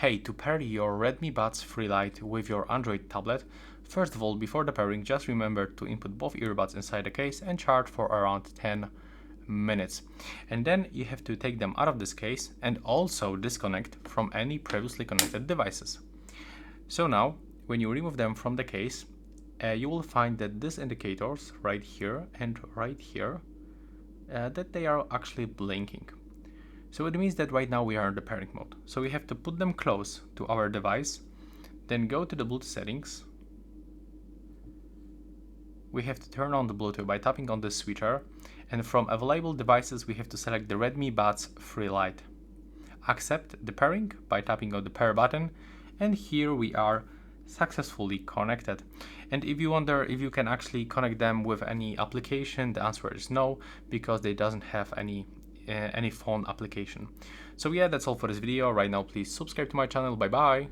Hey, to pair your Redmi Buds Lite with your Android tablet, first of all, before the pairing, just remember to input both earbuds inside the case and charge for around 10 minutes. And then you have to take them out of this case and also disconnect from any previously connected devices. So now, when you remove them from the case, you will find that these indicators right here and right here, that they are actually blinking. So it means that right now we are in the pairing mode. So we have to put them close to our device, then go to the Bluetooth settings. We have to turn on the Bluetooth by tapping on the switcher, and from available devices we have to select the Redmi Buds Lite. Accept the pairing by tapping on the pair button, and here we are successfully connected. And if you wonder if you can actually connect them with any application, the answer is no, because they doesn't have any phone application. So yeah, that's all for this video. Right now, please subscribe to my channel. Bye bye.